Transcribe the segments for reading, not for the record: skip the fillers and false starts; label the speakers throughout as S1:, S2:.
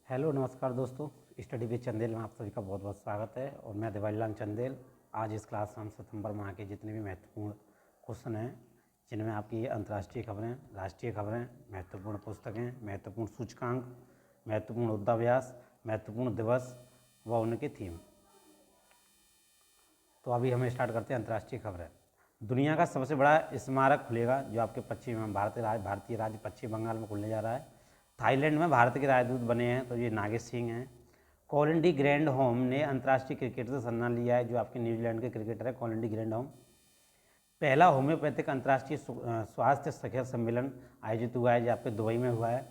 S1: Hello नमस्कार दोस्तों। Study with Chandel में आप सभी का बहुत बहुत स्वागत है और मैं दिवालीलाल चंदेल। आज इस क्लास में हम सितंबर माह के जितने भी महत्वपूर्ण क्वेश्चन हैं, जिनमें आपकी अंतर्राष्ट्रीय खबरें, राष्ट्रीय खबरें, महत्वपूर्ण पुस्तकें, महत्वपूर्ण सूचकांक, महत्वपूर्ण युद्धाभ्यास, महत्वपूर्ण दिवस व उनके थीम। तो अभी हमें स्टार्ट करते हैं अंतर्राष्ट्रीय खबरें। दुनिया का सबसे बड़ा स्मारक खुलेगा जो आपके भारतीय राज्य पश्चिम बंगाल में खुलने जा रहा है। थाईलैंड में भारत के राजदूत बने हैं तो ये नागेश सिंह हैं। कोलिन ग्रैंडहोम ने अंतर्राष्ट्रीय क्रिकेट से संन्यास लिया है, जो आपके न्यूजीलैंड के क्रिकेटर है कोलिन ग्रैंडहोम। पहला होम्योपैथिक अंतर्राष्ट्रीय स्वास्थ्य शिखर सम्मेलन आयोजित हुआ है, जो आपके दुबई में हुआ है।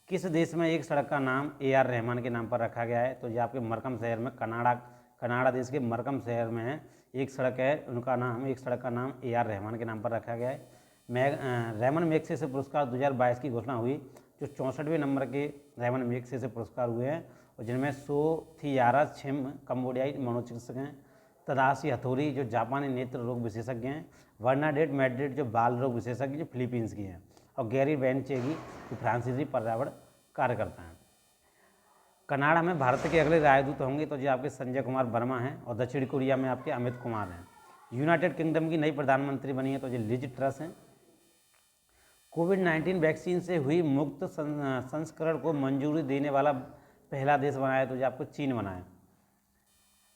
S1: किस देश में एक सड़क का नाम AR रहमान के नाम पर रखा गया है? तो ये आपके मरकम शहर में, कनाडा देश के मरकम शहर में है एक सड़क है, एक सड़क का नाम AR रहमान के नाम पर रखा गया है। रेमन मैग्सेसे पुरस्कार 2022 की घोषणा हुई, जो 64वें नंबर के रेमन मैग्सेसे पुरस्कार हुए हैं, और जिनमें सोथियारा छिम कम्बोडियाई मनोचिकित्सक हैं, तदाशी हथोरी जो जापानी नेत्र रोग विशेषज्ञ हैं, वर्नाडेट मैड्रिड जो बाल रोग विशेषज्ञ जो फिलीपींस की हैं, और गैरी बेनचेगी जो फ्रांसीसी पर्यावरण कार्यकर्ता हैं। कनाडा में भारत के अगले राजदूत होंगे तो जो आपके संजय कुमार वर्मा हैं, और दक्षिण कोरिया में आपके अमित कुमार हैं। यूनाइटेड किंगडम की नई प्रधानमंत्री बनी है तो जो लिज ट्रस हैं। कोविड-19 वैक्सीन से हुई मुक्त संस्करण को मंजूरी देने वाला पहला देश बना है तो जो आपको चीन बना है।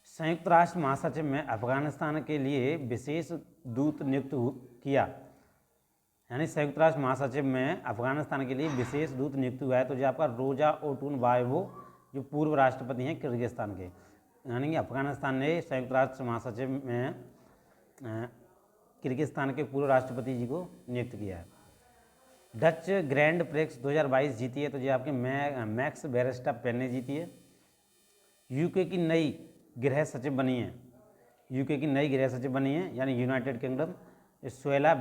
S1: संयुक्त राष्ट्र महासचिव में अफगानिस्तान के लिए विशेष दूत नियुक्त किया, यानी संयुक्त राष्ट्र महासचिव में अफगानिस्तान के लिए विशेष दूत नियुक्त हुआ है तो जो आपका रोजा ओटुनबाएवो जो पूर्व राष्ट्रपति हैं किर्गिस्तान के, यानी कि अफगानिस्तान ने संयुक्त राष्ट्र महासचिव में किर्गिस्तान के पूर्व राष्ट्रपति जी को नियुक्त किया है। डच ग्रैंड प्रिक्स 2022 जीती है तो जो आपके मैक्स वेरस्टापेन ने जीती है। यूके की नई गृह सचिव बनी है, यानी यूनाइटेड किंगडम, स्वेला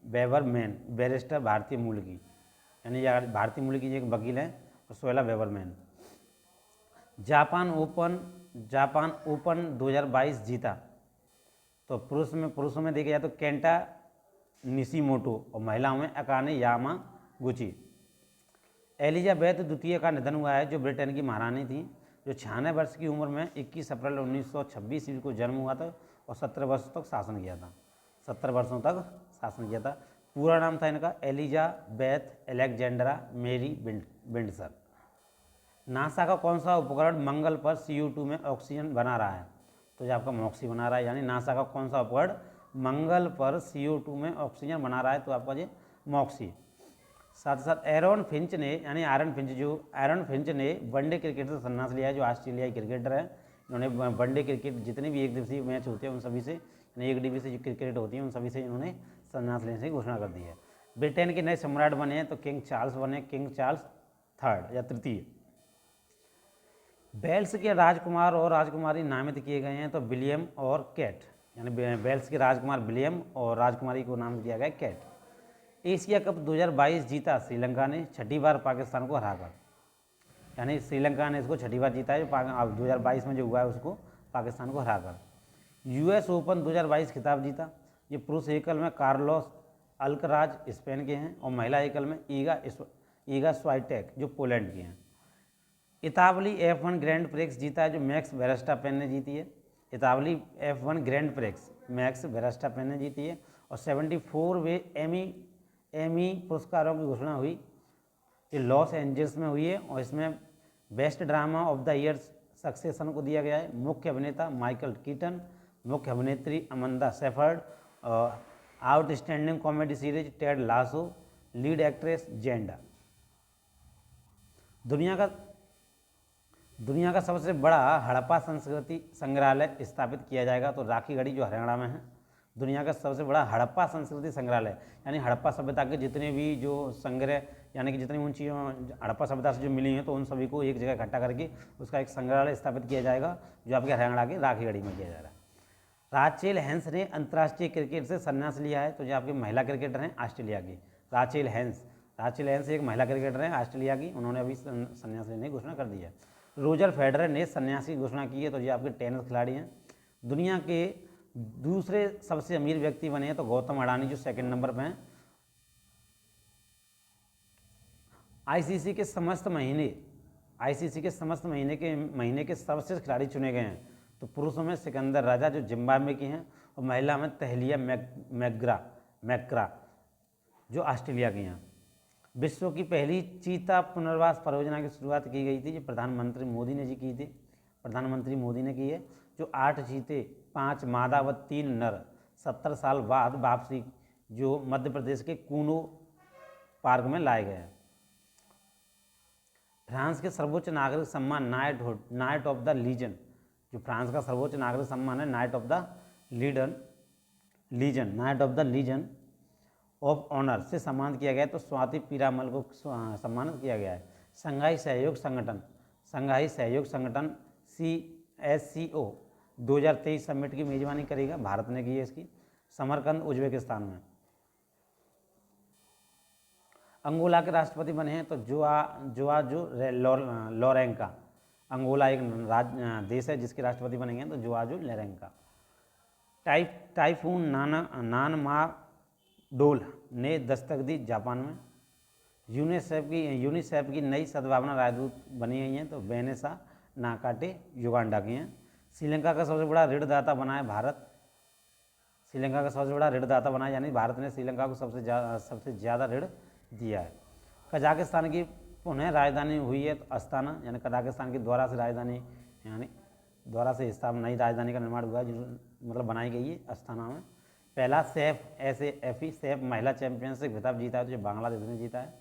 S1: वेबरमैन बैरिस्टर भारतीय मूल की, यानी भारतीय मूल की एक वकील है, और स्वेला वेबरमैन। जापान ओपन 2022 जीता, तो पुरुषों में देखा जाए तो केंटा निशिमोटो, और महिलाओं में अकाने यामागुची। एलिजाबेथ द्वितीय का निधन हुआ है, जो ब्रिटेन की महारानी थी, जो 96 वर्ष की उम्र में 21 अप्रैल 1926 ईस्वी को जन्म हुआ था और 17 वर्षों तक शासन किया था। पूरा नाम था इनका एलिजाबेथ एलेक्जेंड्रा मेरी विंडसर। नासा का कौन सा उपकरण मंगल पर CO2 में ऑक्सीजन बना रहा है? तो जो आपका मॉक्सी बना रहा है, यानी नासा का कौन सा उपकरण मंगल पर CO2 में ऑक्सीजन बना रहा है? तो आपका ये मॉक्सी। साथ ही साथ आयरन फिंच ने वनडे क्रिकेट से संन्यास लिया है, जो ऑस्ट्रेलियाई क्रिकेटर है। इन्होंने वनडे क्रिकेट जितने भी एक दिवसीय मैच होते हैं उन सभी से, यानी एक दिवसीय जो क्रिकेट होती है उन सभी से इन्होंने संन्यास लेने की घोषणा कर दी है। ब्रिटेन के नए सम्राट बने हैं तो किंग चार्ल्स बने, किंग चार्ल्स थर्ड या तृतीय। वेल्स के राजकुमार और राजकुमारी नामित किए गए हैं तो विलियम और केट, यानी वेल्स के राजकुमार विलियम और राजकुमारी को नाम दिया गया केट। एशिया कप 2022 जीता श्रीलंका ने, छठी बार पाकिस्तान को हराकर, यानी श्रीलंका ने इसको छठी बार जीता है, 2022 में जो हुआ है उसको पाकिस्तान को हराकर। US ओपन 2022 खिताब जीता, ये पुरुष एकल में कार्लोस अल्कराज स्पेन के हैं, और महिला एकल में ईगा स्वाइटेक जो पोलैंड की हैं। इतावली F1 ग्रैंड प्रिक्स जीता है, जो मैक्स वेरस्टापेन ने जीती है। इतावली F1 ग्रैंड प्रिक्स मैक्स वेरस्टापेन ने जीती है, और 74वें एमी पुरस्कारों की घोषणा हुई, ये लॉस एंजल्स में हुई है, और इसमें best drama of the year succession को दिया गया है। मुख्य अभिनेता माइकल कीटन, मुख्य अभिनेत्री Amanda Seyfried, outstanding comedy series Ted Lasso, lead actress Zendaya. दुनिया का सबसे बड़ा हड़प्पा संस्कृति संग्रहालय स्थापित किया जाएगा तो राखीगढ़ी जो हरियाणा में है। दुनिया का सबसे बड़ा हड़प्पा संस्कृति संग्रहालय, यानी हड़प्पा सभ्यता के जितने भी जो संग्रह, यानी कि जितनी उन चीज़ों हड़प्पा सभ्यता से जो मिली हैं तो उन सभी को एक जगह इकट्ठा करके उसका एक संग्रहालय स्थापित किया जाएगा, जो आपके हरियाणा के राखीगढ़ी में किया जा रहा है। राचेल हेंस ने अंतर्राष्ट्रीय क्रिकेट से संन्यास लिया है, तो जो आपकी महिला क्रिकेटर हैं ऑस्ट्रेलिया की राचेल हेंस एक महिला क्रिकेटर हैं ऑस्ट्रेलिया की, उन्होंने अभी संन्यास लेने की घोषणा कर दी है। रोजर फेडरर ने संन्यास की घोषणा की है, तो ये आपके टेनिस खिलाड़ी हैं। दुनिया के दूसरे सबसे अमीर व्यक्ति बने हैं तो गौतम अडानी जो सेकंड नंबर पे हैं, आईसीसी के समस्त महीने के सर्वश्रेष्ठ खिलाड़ी चुने गए हैं। तो पुरुषों में सिकंदर राजा जो जिम्बाब्वे की हैं, और महिला में तहलिया मैकग्रा जो ऑस्ट्रेलिया की हैं। विश्व की पहली चीता पुनर्वास परियोजना की शुरुआत की गई थी, जो प्रधानमंत्री मोदी ने जी की थी, प्रधानमंत्री मोदी ने की है। जो 8 चीते, 5 मादा व 3 नर 70 साल बाद वापसी जो मध्य प्रदेश के कूनो पार्क में लाए गए हैं। फ्रांस के सर्वोच्च नागरिक सम्मान नाइट ऑफ द लीजन, जो फ्रांस का सर्वोच्च नागरिक सम्मान है knight of the legion of honour से सम्मानित किया गया। तो स्वाति पीरामल को सम्मानित किया गया है। शंघाई सहयोग संगठन CSCO 2023 समिट की मेजबानी करेगा, भारत ने की है इसकी। समरकंद उज्बेकिस्तान में। अंगोला के राष्ट्रपति बने हैं तो जोआजो लोरेंका। अंगोला एक देश है जिसके राष्ट्रपति बनेंगे तो जोआजो लोरेंका। टाइफून नानमाडोल ने दस्तक दी जापान में। यूनिसेफ की नई सद्भावना राजदूत बनी हुई हैं तो वेनेसा नाकाटे युगांडा की हैं। श्रीलंका का सबसे बड़ा ऋणदाता बना है भारत। श्रीलंका का सबसे बड़ा ऋणदाता बना है, यानी भारत ने श्रीलंका को सबसे ज़्यादा ऋण दिया है। कजाकिस्तान की पुनः राजधानी हुई है तो अस्ताना, यानी कजाकिस्तान की द्वारा से राजधानी, यानी द्वारा से स्थापना नई राजधानी का निर्माण हुआ है, जो मतलब बनाई गई है अस्ताना में। पहला सैफ महिला चैंपियनशिप खिताब जीता है, जो बांग्लादेश ने जीता है।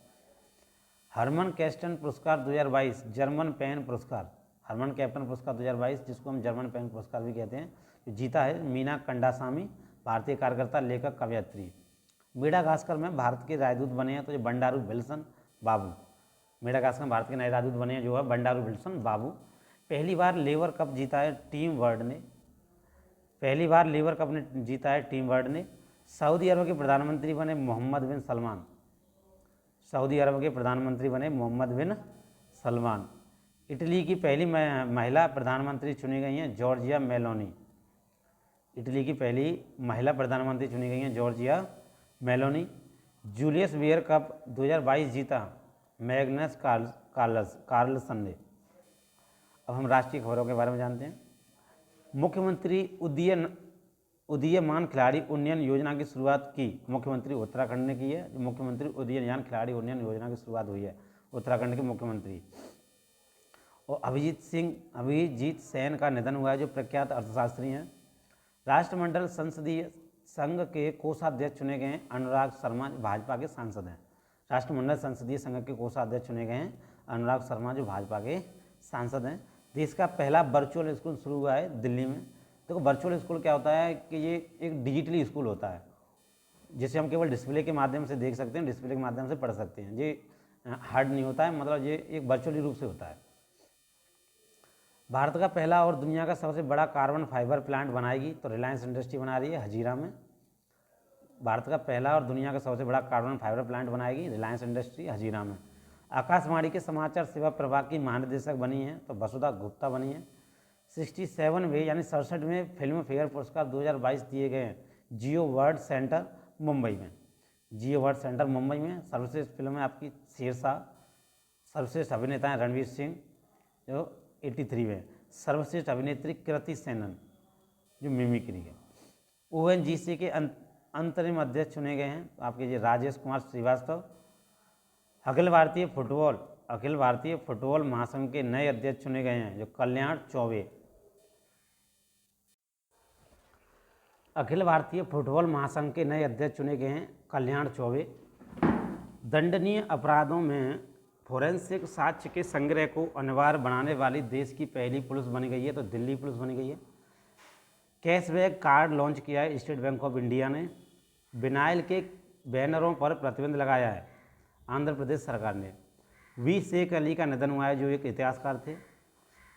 S1: हरमन कैप्टन पुरस्कार 2022 जर्मन पेन पुरस्कार, हरमन कैप्टन पुरस्कार 2022 जिसको हम जर्मन पेन पुरस्कार भी कहते हैं, जो जीता है मीना कंडासामी, भारतीय कार्यकर्ता, लेखक, कवयित्री। मेडागास्कर में भारत के राजदूत बने हैं तो जो बंडारू विल्सन बाबू। मेडागास्कर में भारत के नए राजदूत बने हैं जो है बंडारू विल्सन बाबू। पहली बार लेवर कप जीता है टीम वर्ल्ड ने। सऊदी अरब के प्रधानमंत्री बने मोहम्मद बिन सलमान। इटली की पहली महिला प्रधानमंत्री चुनी गई हैं Giorgia Meloni. Julius Baer cup 2022 जीता मैग्नस कार्लसन ने। अब हम राष्ट्रीय खबरों के बारे में जानते हैं। मुख्यमंत्री उदीयमान खिलाड़ी उन्नयन योजना की शुरुआत की मुख्यमंत्री उत्तराखंड ने की है। मुख्यमंत्री उदीयमान खिलाड़ी उन्नयन योजना की शुरुआत हुई है उत्तराखंड के मुख्यमंत्री। और अभिजीत सेन का निधन हुआ है, जो प्रख्यात अर्थशास्त्री हैं। राष्ट्रमंडल संसदीय संघ के कोषाध्यक्ष चुने गए हैं अनुराग शर्मा, भाजपा के सांसद हैं। राष्ट्रमंडल संसदीय संघ के कोषाध्यक्ष चुने गए हैं अनुराग शर्मा, जो भाजपा के सांसद हैं। देश का पहला वर्चुअल स्कूल शुरू हुआ है दिल्ली में। देखो वर्चुअल स्कूल क्या होता है कि ये एक डिजिटली स्कूल होता है, जिसे हम केवल डिस्प्ले के माध्यम से देख सकते हैं, डिस्प्ले के माध्यम से पढ़ सकते हैं। ये हार्ड नहीं होता है, मतलब ये एक वर्चुअली रूप से होता है। भारत का पहला और दुनिया का सबसे बड़ा कार्बन फाइबर प्लांट बनाएगी तो रिलायंस इंडस्ट्री बना रही है हजीरा में। भारत का पहला और दुनिया का सबसे बड़ा कार्बन फाइबर प्लांट बनाएगी रिलायंस इंडस्ट्री हजीरा में। आकाशवाणी के समाचार सेवा प्रभाग की महानिदेशक बनी हैं तो वसुधा गुप्ता बनी है। 67वें यानी 67वें फिल्म फेयर पुरस्कार 2022 दिए गए हैं जियो वर्ल्ड सेंटर मुंबई में। सर्वश्रेष्ठ फिल्म है आपकी शेरशाह। सर्वश्रेष्ठ अभिनेता हैं रणवीर सिंह जो 83वें। सर्वश्रेष्ठ अभिनेत्री कृति सेनन जो मिमिक्री है। ONGC के अंतरिम अध्यक्ष चुने गए हैं तो आपके ये राजेश कुमार श्रीवास्तव। अखिल भारतीय फुटबॉल महासंघ के नए अध्यक्ष चुने गए हैं जो कल्याण चौबे। अखिल भारतीय फुटबॉल महासंघ के नए अध्यक्ष चुने गए हैं कल्याण चौबे। दंडनीय अपराधों में फोरेंसिक साक्ष्य के संग्रह को अनिवार्य बनाने वाली देश की पहली पुलिस बनी गई है तो दिल्ली पुलिस बनी गई है। कैशबैक कार्ड लॉन्च किया है स्टेट बैंक ऑफ इंडिया ने। विनाइल के बैनरों पर प्रतिबंध लगाया है आंध्र प्रदेश सरकार ने। वी शेख अली का निधन हुआ है जो एक इतिहासकार थे।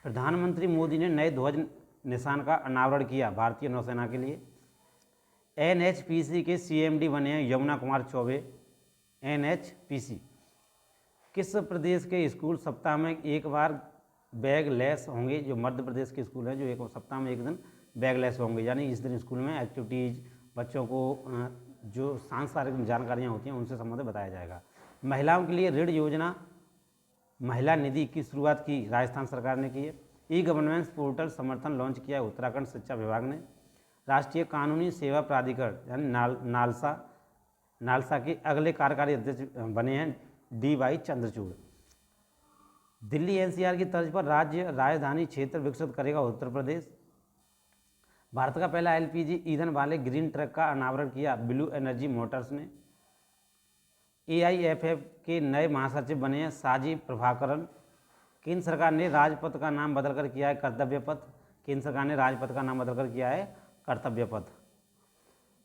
S1: प्रधानमंत्री मोदी ने नए ध्वज निशान का अनावरण किया भारतीय नौसेना के लिए। NHPC के CMD बने हैं यमुना कुमार चौबे। NHPC किस प्रदेश के स्कूल सप्ताह में एक बार बैगलेस होंगे? जो मध्य प्रदेश के स्कूल हैं जो एक सप्ताह में एक दिन बैगलेस होंगे, यानी इस दिन स्कूल में एक्टिविटीज़ बच्चों को जो सांसारिक जानकारियाँ होती हैं उनसे संबंधित बताया जाएगा। महिलाओं के लिए ऋण योजना महिला निधि की शुरुआत की राजस्थान सरकार ने की है। ई गवर्नेंस पोर्टल समर्थन लॉन्च किया उत्तराखंड शिक्षा विभाग ने। राष्ट्रीय कानूनी सेवा प्राधिकरण यानी नालसा के अगले कार्यकारी अध्यक्ष बने हैं DY चंद्रचूड़। दिल्ली NCR की तर्ज पर राज्य राजधानी क्षेत्र विकसित करेगा उत्तर प्रदेश। भारत का पहला LPG ईंधन वाले ग्रीन ट्रक का अनावरण किया ब्लू एनर्जी मोटर्स ने। AIFF के नए महासचिव बने हैं साजी प्रभाकरन। केंद्र सरकार ने राजपथ का नाम बदलकर किया है कर्तव्य पथ। केंद्र सरकार ने राजपथ का नाम बदलकर किया है कर्तव्य पथ।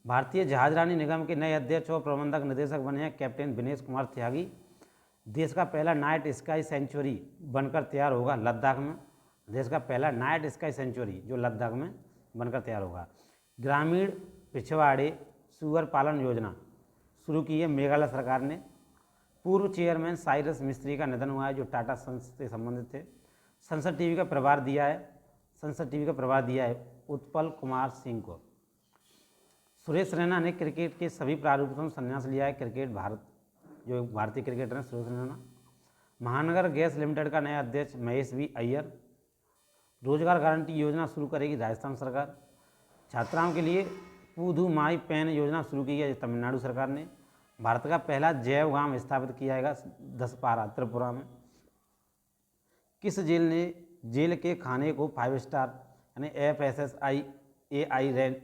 S1: भारतीय जहाजरानी निगम के नए अध्यक्ष और प्रबंधक निदेशक बने हैं कैप्टन विनेश कुमार त्यागी। देश का पहला नाइट स्काई सेंचुरी बनकर तैयार होगा लद्दाख में। देश का पहला नाइट स्काई सेंचुरी जो लद्दाख में बनकर तैयार होगा। ग्रामीण पिछवाड़े सुअर पालन योजना शुरू की है मेघालय सरकार ने। पूर्व चेयरमैन साइरस मिस्त्री का निधन हुआ है जो टाटा सन्स से संबंधित थे। संसद टीवी का प्रभार दिया है उत्पल कुमार सिंह को। सुरेश रैना ने क्रिकेट के सभी प्रारूपों से संन्यास लिया है। भारतीय क्रिकेटर हैं सुरेश रैना। महानगर गैस लिमिटेड का नया अध्यक्ष महेश V अय्यर। रोजगार गारंटी योजना शुरू करेगी राजस्थान सरकार। छात्राओं के लिए पुधुमाई पेन योजना शुरू की है तमिलनाडु सरकार ने। भारत का पहला जैव गांव स्थापित किया जाएगा दसपारा त्रिपुरा में। किस जेल के खाने को 5 स्टार यानी FSSAI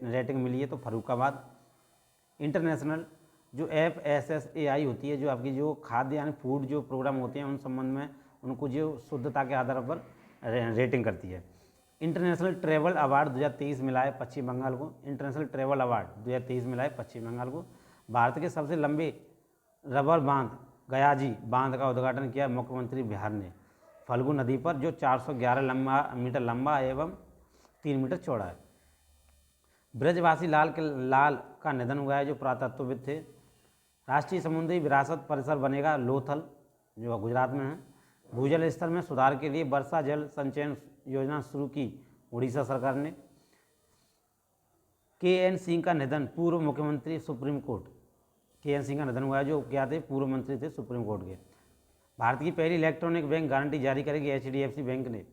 S1: रेटिंग मिली है तो फर्रुखाबाद। इंटरनेशनल जो FSSAI होती है जो आपकी जो खाद्य यानी फूड जो प्रोग्राम होते हैं उन संबंध में उनको जो शुद्धता के आधार पर रेटिंग करती है। इंटरनेशनल ट्रैवल अवार्ड 2023 मिला है पश्चिम बंगाल को। इंटरनेशनल ट्रैवल अवार्ड 2023 मिला है पश्चिम बंगाल को। भारत के सबसे लंबे रबर बांध गयाजी बांध का उद्घाटन किया मुख्यमंत्री बिहार ने फल्गु नदी पर जो 411 मीटर लंबा एवं 3 मीटर चौड़ा है। ब्रजवासी लाल का निधन हुआ है जो पुरातत्वविद थे। राष्ट्रीय समुद्री विरासत परिसर बनेगा लोथल जो गुजरात में है। भूजल स्तर में सुधार के लिए वर्षा जल संचयन योजना शुरू की उड़ीसा सरकार ने। KN सिंह का निधन पूर्व मुख्यमंत्री सुप्रीम कोर्ट। KN सिंह का निधन हुआ है जो क्या थे पूर्व मंत्री थे सुप्रीम कोर्ट के। भारत की पहली इलेक्ट्रॉनिक बैंक गारंटी जारी करेगी HDFC बैंक ने।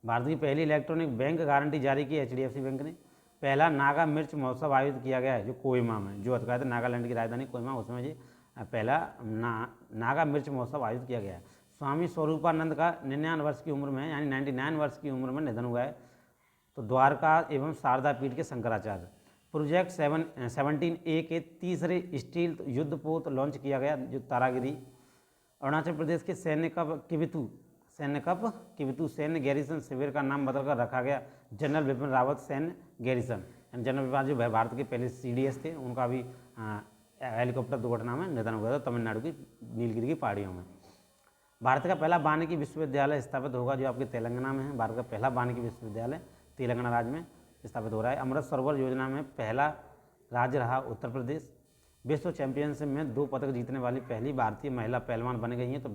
S1: भारत की पहली इलेक्ट्रॉनिक बैंक गारंटी जारी की HDFC बैंक ने। पहला नागा मिर्च महोत्सव आयोजित किया गया है जो कोहिमा में जो कहते हैं नागालैंड की राजधानी कोहिमा उसमें जी पहला नागा मिर्च महोत्सव आयोजित किया गया है। स्वामी स्वरूपानंद का 99 वर्ष की उम्र में यानी 99 वर्ष की उम्र में निधन हुआ है। तो द्वारका एवं शारदा पीठ के शंकराचार्य। प्रोजेक्ट 17A के तीसरे स्टील युद्धपोत लॉन्च किया गया जो तारागिरी। अरुणाचल प्रदेश के सैन्य किवितु सैन्य गैरिसन शिविर का नाम बदलकर रखा गया जनरल बिपिन रावत सैन्य गैरिसन। जनरल बिपिन जो भारत के पहले CDS थे उनका भी हेलीकॉप्टर दुर्घटना में निधन हुआ था तमिलनाडु की नीलगिरी की पहाड़ियों में। भारत का पहला वानिकी विश्वविद्यालय स्थापित होगा जो आपके तेलंगाना में है। भारत का पहला वानिकी विश्वविद्यालय तेलंगाना राज्य में स्थापित हो रहा है। अमृत सरोवर योजना में पहला राज्य रहा उत्तर प्रदेश। विश्व चैंपियनशिप में 2 पदक जीतने वाली पहली भारतीय महिला पहलवान बन गई हैं तो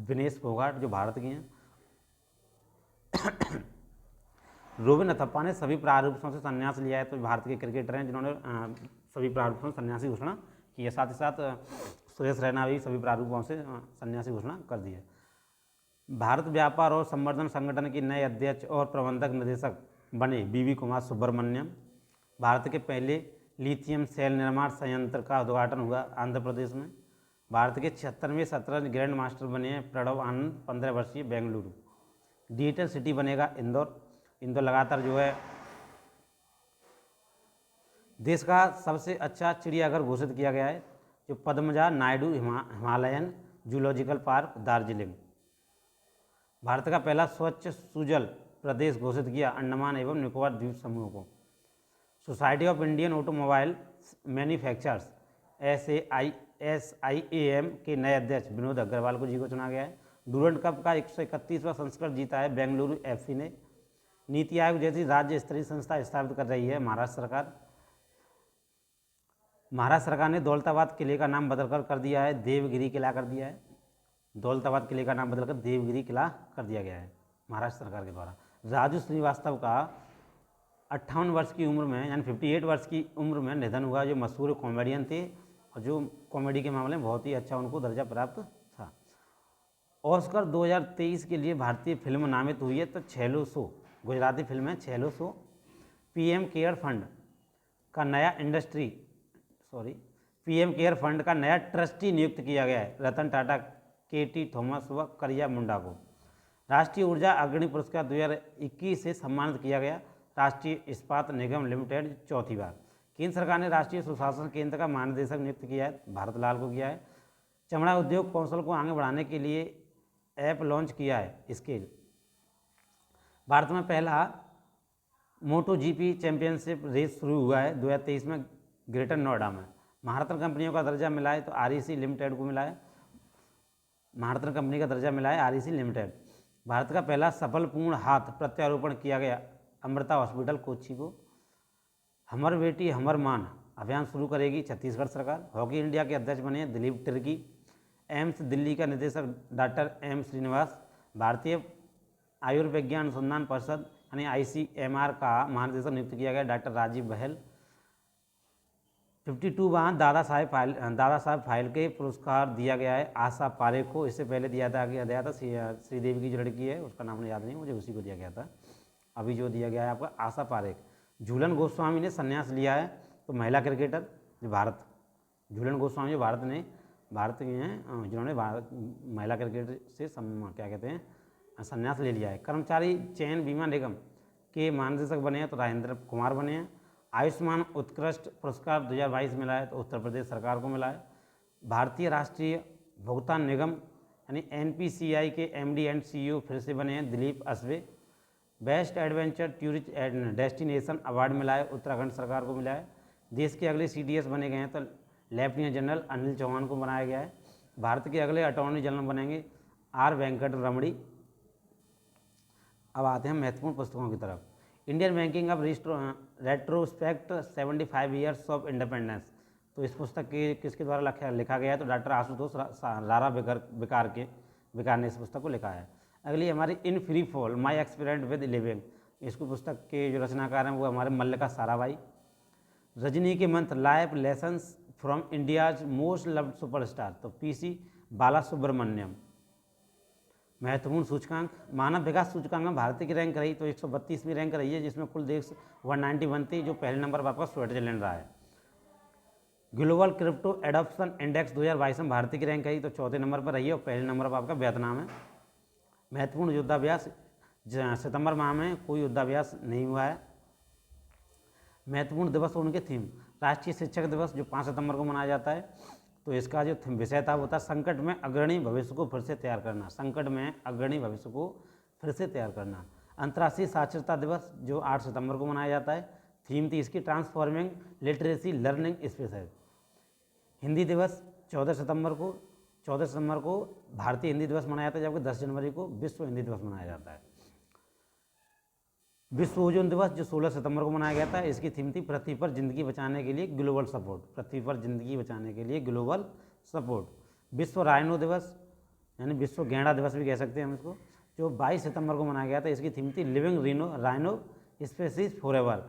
S1: विनेश फोगाट जो भारत की हैं। रोबिन अथप्पा ने सभी प्रारूपों से संन्यास लिया है तो भारत के क्रिकेटर हैं जिन्होंने सभी प्रारूपों से संन्यासी घोषणा की है। साथ ही साथ सुरेश रैना भी सभी प्रारूपों से संन्यासी घोषणा कर दी है। भारत व्यापार और संवर्धन संगठन के नए अध्यक्ष और प्रबंधक निदेशक बने BV कुमार सुब्रमण्यम। भारत के पहले लिथियम सेल निर्माण संयंत्र का उद्घाटन हुआ आंध्र प्रदेश में। भारत के 76वें शतरंज ग्रैंड मास्टर बने हैं प्रणव आनंद 15 वर्षीय बेंगलुरु। डिजिटल सिटी बनेगा इंदौर लगातार जो है देश का सबसे अच्छा चिड़ियाघर घोषित किया गया है जो Padmaja Naidu Himalayan zoological park Darjeeling. Bharat का पहला स्वच्छ सुजल प्रदेश घोषित किया अंडमान एवं निकोबार द्वीप समूह को। Society of Indian automobile manufacturers SIAM के नए अध्यक्ष विनोद अग्रवाल को चुना गया है। डूरंड कप का 131वां संस्करण जीता है बेंगलुरु FC ने। नीति आयोग जैसी राज्य स्तरीय संस्था स्थापित कर रही है महाराष्ट्र सरकार। महाराष्ट्र सरकार ने दौलताबाद किले का नाम बदलकर कर दिया है देवगिरी किला कर दिया है। दौलताबाद किले का नाम बदलकर देवगिरी किला कर दिया गया है महाराष्ट्र सरकार के द्वारा। राजू श्रीवास्तव का 58 वर्ष की उम्र में यानी 58 वर्ष की उम्र में निधन हुआ जो मशहूर कॉमेडियन थे और जो कॉमेडी के मामले में बहुत ही अच्छा उनको दर्जा प्राप्त था। ऑस्कर 2023 के लिए भारतीय फिल्म नामित हुई है तो छेलो सो, गुजराती फिल्म है छेलो सो। पीएम केयर फंड का नया पीएम केयर फंड का नया ट्रस्टी नियुक्त किया गया है रतन टाटा, केटी थॉमस व करिया मुंडा को। राष्ट्रीय ऊर्जा अग्रणी पुरस्कार 2021 से सम्मानित किया गया राष्ट्रीय इस्पात निगम लिमिटेड चौथी बार। केंद्र सरकार ने राष्ट्रीय सुशासन केंद्र का महानिदेशक नियुक्त किया है, भारत लाल को किया है। चमड़ा उद्योग कौशल को आगे बढ़ाने के लिए ऐप लॉन्च किया है स्केल। भारत में पहला मोटो जीपी चैंपियनशिप रेस शुरू हुआ है 2023 में ग्रेटर नोएडा में। महारत्न कंपनियों का दर्जा मिला है तो आरईसी लिमिटेड को मिला है, महारत्न कंपनी का दर्जा मिला है आरईसी लिमिटेड। भारत का पहला सफल पूर्ण हाथ प्रत्यारोपण किया गया अमृता हॉस्पिटल कोच्चि को। हमर बेटी हमर मान अभियान शुरू करेगी छत्तीसगढ़ सरकार। हॉकी इंडिया के अध्यक्ष बने दिलीप तिर्की। एम्स दिल्ली का निदेशक डॉक्टर एम श्रीनिवास। भारतीय आयुर्विज्ञान अनुसंधान परिषद यानी आईसीएमआर का महानिदेशक नियुक्त किया गया डॉक्टर राजीव बहल। 52 दादा साहब फाइल्के पुरस्कार दिया गया है आशा पारेख को। इससे पहले दिया था श्रीदेवी की जो लड़की है उसका नाम याद नहीं मुझे, उसी को दिया गया था। अभी जो दिया गया है आपका आशा पारेख। झूलन गोस्वामी ने संन्यास लिया है तो महिला क्रिकेटर जो झूलन गोस्वामी जो भारत के हैं जिन्होंने महिला क्रिकेट से क्या कहते हैं संन्यास ले लिया है। कर्मचारी चयन बीमा निगम के महानिदेशक बने हैं तो राजेंद्र कुमार बने हैं। आयुष्मान उत्कृष्ट पुरस्कार 2022 मिला है तो उत्तर प्रदेश सरकार को मिला है। भारतीय राष्ट्रीय भुगतान निगम यानी एनपीसीआई के एमडी एंड सीईओ फिर से बने हैं Dilip Asbe. Best adventure tourist destination award मिला है उत्तराखंड सरकार को मिला है। देश के अगले सीडीएस बने गए हैं तो लेफ्टिनेंट जनरल अनिल चौहान को बनाया गया है। भारत के अगले अटॉर्नी जनरल बनेंगे आर वेंकट रमणी। अब आते हैं महत्वपूर्ण पुस्तकों की तरफ। इंडियन बैंकिंग अब रेट्रोस्पेक्ट 75 ईयर्स ऑफ इंडिपेंडेंस, तो इस पुस्तक के किसके द्वारा लिखा गया है तो डॉक्टर आशुतोष रारा बेकार ने इस पुस्तक को लिखा है। अगली हमारी in free fall my experience with living, इसको पुस्तक के जो रचनाकार हैं वो हमारे मल्लिका साराभाई। रजनी के मंत्र life lessons from India's most loved superstar, तो पीसी बाला सुब्रमण्यम। महत्वपूर्ण सूचकांक मानव विकास सूचकांक में भारत की रैंक रही तो 132वीं रैंक रही है, जिसमें कुल देश 191 थी, जो पहले नंबर पर आपका स्विट्जरलैंड रहा है। ग्लोबल क्रिप्टो एडॉप्शन इंडेक्स 2022 में भारत की रैंक रही तो चौथे नंबर पर रही है और पहले नंबर पर आपका वियतनाम है। महत्वपूर्ण युद्धाभ्यास सितंबर माह में कोई युद्धाभ्यास नहीं हुआ है। महत्वपूर्ण दिवस और उनके थीम, राष्ट्रीय शिक्षक दिवस जो 5 सितंबर को मनाया जाता है, तो इसका जो विषय था वो था संकट में अग्रणी भविष्य को फिर से तैयार करना। संकट में अग्रणी भविष्य को फिर से तैयार करना। अंतर्राष्ट्रीय साक्षरता दिवस जो 8 सितंबर को मनाया जाता है, थीम थी इसकी transforming literacy learning space. Hindi दिवस 14 सितंबर को भारतीय हिंदी दिवस मनाया जाता है, जबकि 10 जनवरी को विश्व हिंदी दिवस मनाया जाता है। विश्व ओजोन दिवस जो 16 सितंबर को मनाया गया था, इसकी थीम थी पृथ्वी पर जिंदगी बचाने के लिए ग्लोबल सपोर्ट। पृथ्वी पर जिंदगी बचाने के लिए ग्लोबल सपोर्ट। विश्व राइनो दिवस यानी विश्व गैंडा दिवस भी कह सकते हैं हम इसको, जो 22 सितंबर को मनाया गया था, इसकी थीम थी लिविंग राइनो स्पीशीज फॉरएवर,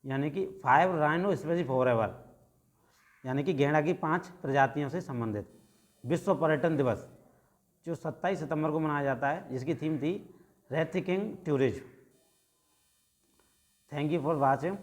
S1: यानी कि 5 राइनो स्पीशीज फॉरएवर, यानी कि गैंडा की 5 प्रजातियों से संबंधित। विश्व पर्यटन दिवस जो 27 सितंबर को मनाया जाता है, जिसकी थीम थी rethinking tourism. Thank you for watching.